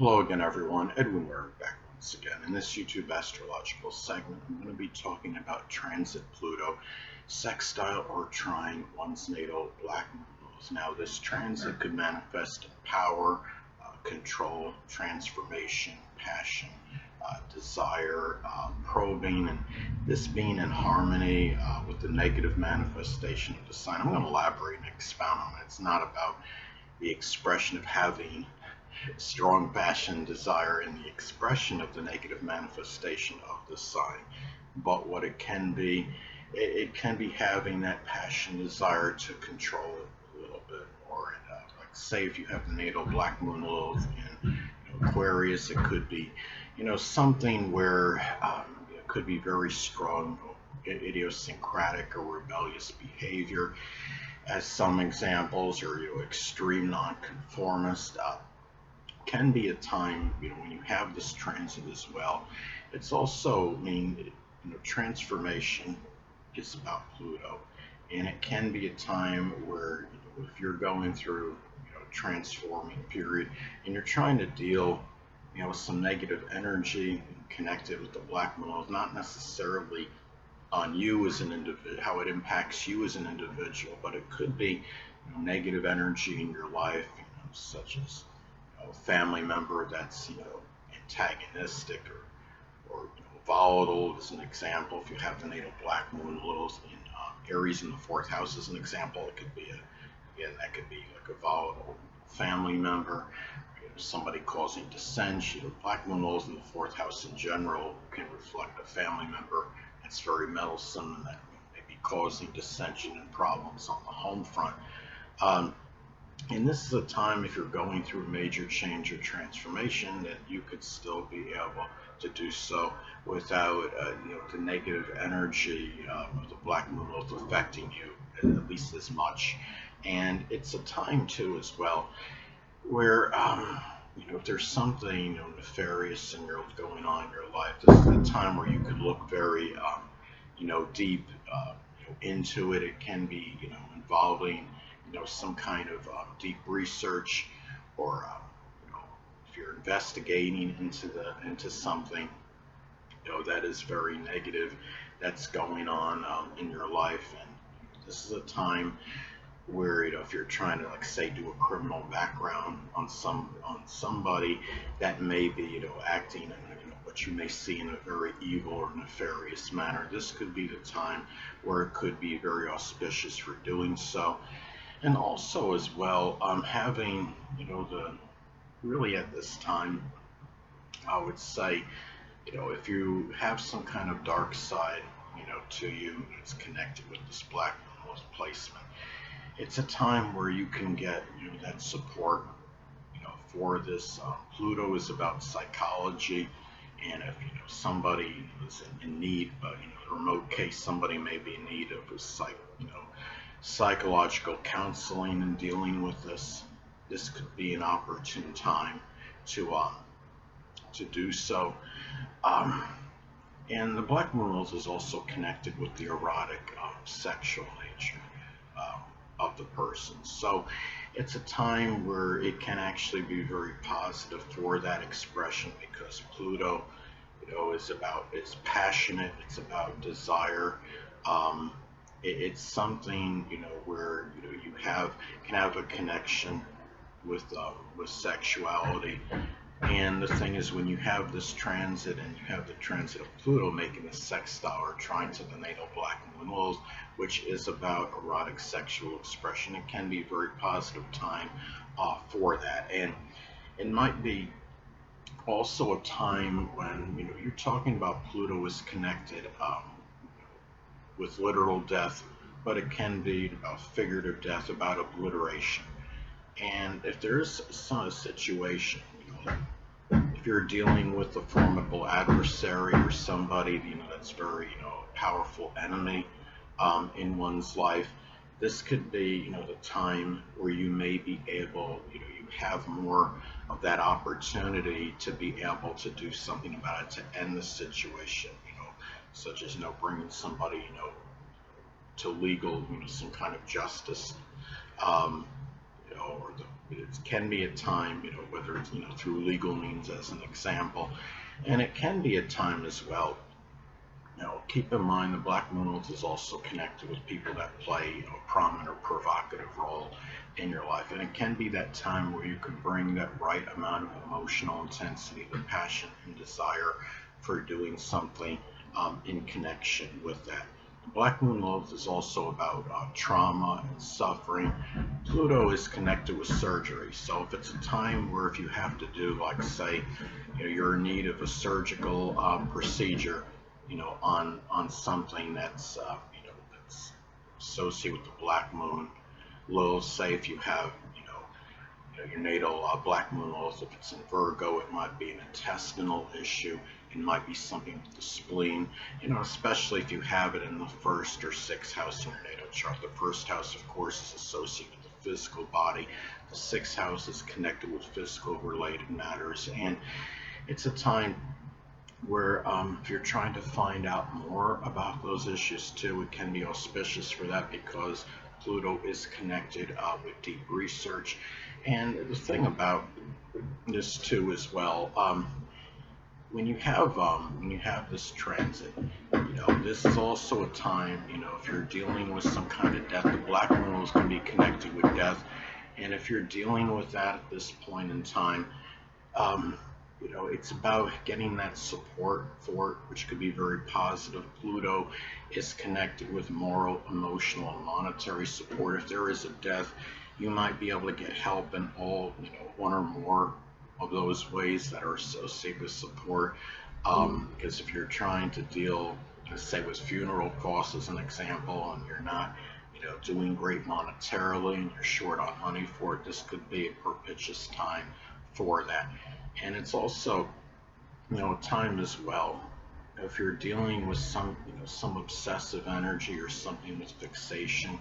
Hello again, everyone. Edwin Learnard back once again. In this YouTube astrological segment, I'm going to be talking about transit Pluto Sextile or Trine one's natal Black Moon Lilith. Now, this transit could manifest in power, control, transformation, passion, desire, probing, and this being in harmony with the negative manifestation of the sign. I'm going to elaborate and expound on it. It's not about the expression of having strong passion, desire, and the expression of the negative manifestation of the sign. But what it can be, it can be having that passion, desire to control it a little bit. Or like say if you have the natal Black Moon Lilith in Aquarius, it could be, something where it could be very strong idiosyncratic or rebellious behavior, as some examples, or extreme nonconformist. Can be a time, when you have this transit as well. It's also, transformation is about Pluto, and it can be a time where, if you're going through, a transforming period, and you're trying to deal, with some negative energy connected with the Black Moon, not necessarily on you as an individual, how it impacts you as an individual, but it could be, negative energy in your life, such as a family member that's antagonistic or volatile, as an example. If you have the natal Black Moon Lilith in Aries in the fourth house, as an example, it could be that could be like a volatile family member, somebody causing dissension. Black Moon Lilith in the fourth house in general can reflect a family member that's very meddlesome and that may be causing dissension and problems on the home front. And this is a time, if you're going through a major change or transformation, that you could still be able to do so without, the negative energy of the Black Moon Lilith affecting you at least as much. And it's a time too, as well, where if there's something nefarious going on in your life, this is a time where you could look very, deep into it. It can be, involving some kind of deep research, or if you're investigating into something that is very negative that's going on in your life. And this is a time where if you're trying to, like, say, do a criminal background on somebody that may be acting in what you may see in a very evil or nefarious manner, this could be the time where it could be very auspicious for doing so. And also, as well, having, really at this time, I would say, if you have some kind of dark side, to you, that's connected with this Black Moon Lilith placement, it's a time where you can get, that support, for this. Pluto is about psychology, and if, somebody is in need, but, the remote case, somebody may be in need of psychological counseling and dealing with this could be an opportune time to do so. And the Black Moon Lilith is also connected with the erotic, sexual nature of the person. So it's a time where it can actually be very positive for that expression, because Pluto, it's passionate, it's about desire. It's something, where you can have a connection with sexuality. And the thing is, when you have this transit, and you have the transit of Pluto making a sextile or trine to the natal Black Moon Lilith, which is about erotic sexual expression, it can be a very positive time for that. And it might be also a time when you're talking about Pluto is connected with literal death, but it can be about figurative death, about obliteration. And if there's a situation, if you're dealing with a formidable adversary or somebody, that's very, powerful enemy in one's life, this could be, the time where you may be able, you have more of that opportunity to be able to do something about it, to end the situation, such as, bringing somebody, to legal, some kind of justice, or it can be a time, whether it's, through legal means as an example, and it can be a time as well. Keep in mind the Black Moon Lilith is also connected with people that play a prominent or provocative role in your life. And it can be that time where you can bring that right amount of emotional intensity, the passion and desire for doing something in connection with that. Black Moon Lilith is also about trauma and suffering. Pluto is connected with surgery. So if it's a time where if you have to do, like say, you're in need of a surgical procedure, on something that's that's associated with the Black Moon Lilith. Say if you have your natal Black Moon Lilith, if it's in Virgo, it might be an intestinal issue. It might be something with the spleen. Especially if you have it in the 1st or 6th house in your natal chart. The 1st house, of course, is associated with the physical body. The 6th house is connected with physical related matters, and it's a time where if you're trying to find out more about those issues too, it can be auspicious for that because Pluto is connected with deep research. And the thing about this too as well, when you have this transit, this is also a time, if you're dealing with some kind of death, the Black Moon is going to be connected with death, and if you're dealing with that at this point in time, it's about getting that support for it, which could be very positive. Pluto is connected with moral, emotional, and monetary support. If there is a death, you might be able to get help in all, one or more of those ways that are associated with support. Because if you're trying to deal, say, with funeral costs as an example, and you're not, doing great monetarily, and you're short on money for it, this could be a propitious time for that. And it's also, a time as well. If you're dealing with some obsessive energy or something with fixation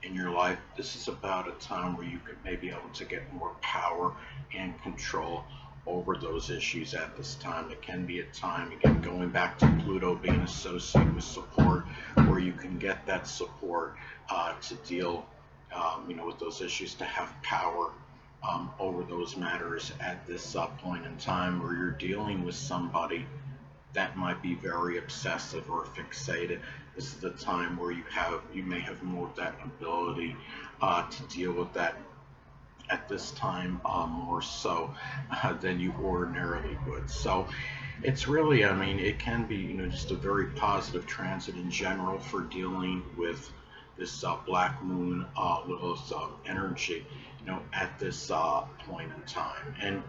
in your life, this is about a time where you could maybe able to get more power and control over those issues at this time. It can be a time, again, going back to Pluto being associated with support, where you can get that support to deal, with those issues, to have power over those matters at this point in time, where you're dealing with somebody that might be very obsessive or fixated. This is the time where you may have more of that ability to deal with that at this time, more so than you ordinarily would. So it's really, it can be, just a very positive transit in general for dealing with this Black Moon Lilith energy, at this point in time. And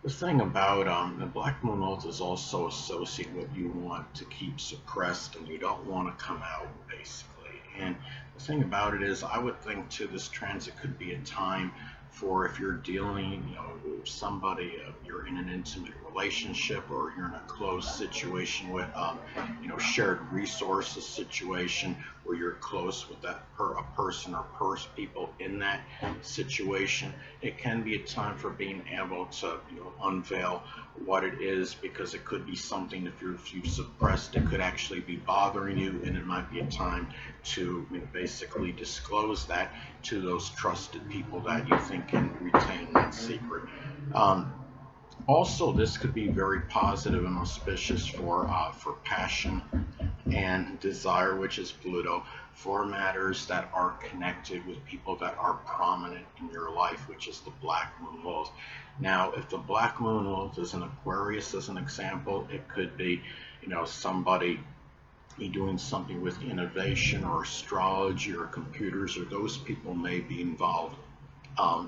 the thing about the Black Moon Lilith is also associated with what you want to keep suppressed and you don't want to come out, basically. And the thing about it is, I would think too, this transit could be a time for, if you're dealing, with somebody, you're in an intimate relationship, or you're in a close situation with, shared resources situation, where you're close with that a person or people in that situation. It can be a time for being able to, unveil what it is, because it could be something, if you've suppressed, it could actually be bothering you, and it might be a time to basically disclose that to those trusted people that you think can retain that secret. Also, this could be very positive and auspicious for passion and desire, which is Pluto, for matters that are connected with people that are prominent in your life, which is the Black Moon Lilith. Now, if the Black Moon Lilith is an Aquarius, as an example, it could be, somebody doing something with innovation or astrology or computers, or those people may be involved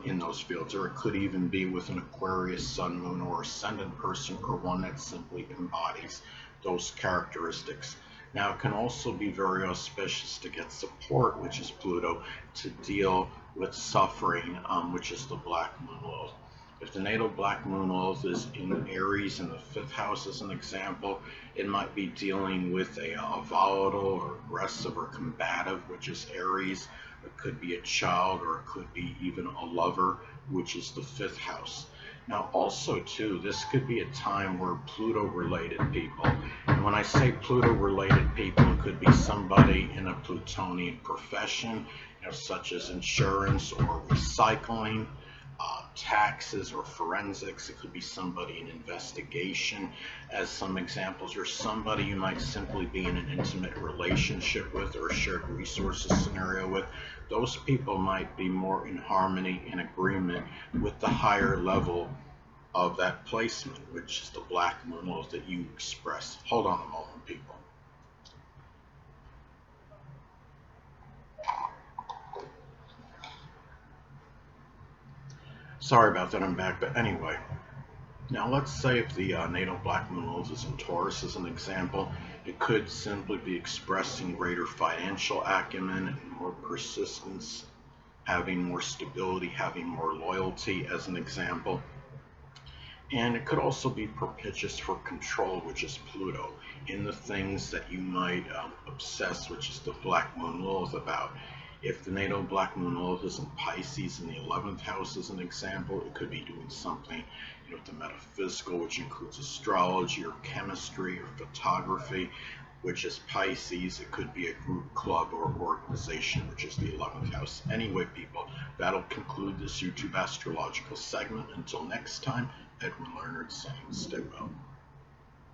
in those fields. Or it could even be with an Aquarius sun, moon, or ascendant person, or one that simply embodies those characteristics. Now, it can also be very auspicious to get support, which is Pluto, to deal with suffering, which is the Black Moon Lilith. If the natal Black Moon Lilith is in Aries in the 5th house, as an example, it might be dealing with a volatile or aggressive or combative, which is Aries. It could be a child, or it could be even a lover, which is the 5th house. Now, also too, this could be a time where Pluto-related people, and when I say Pluto-related people, it could be somebody in a Plutonian profession, such as insurance or recycling, taxes or forensics. It could be somebody in investigation, as some examples, or somebody you might simply be in an intimate relationship with or a shared resources scenario with. Those people might be more in harmony and agreement with the higher level of that placement, which is the Black Moon Lilith that you express. Hold on a moment, people. Sorry about that, I'm back. But anyway, now let's say if the natal Black Moon Lilith is in Taurus as an example, it could simply be expressing greater financial acumen and more persistence, having more stability, having more loyalty as an example. And it could also be propitious for control, which is Pluto, in the things that you might obsess, which is the Black Moon Lilith about. If the natal Black Moon Lilith is in Pisces in the 11th house as an example, it could be doing something with the metaphysical, which includes astrology or chemistry or photography, which is Pisces. It could be a group, club, or organization, which is the 11th house. Anyway, people, that'll conclude this YouTube astrological segment. Until next time, Edwin Learnard saying stay well.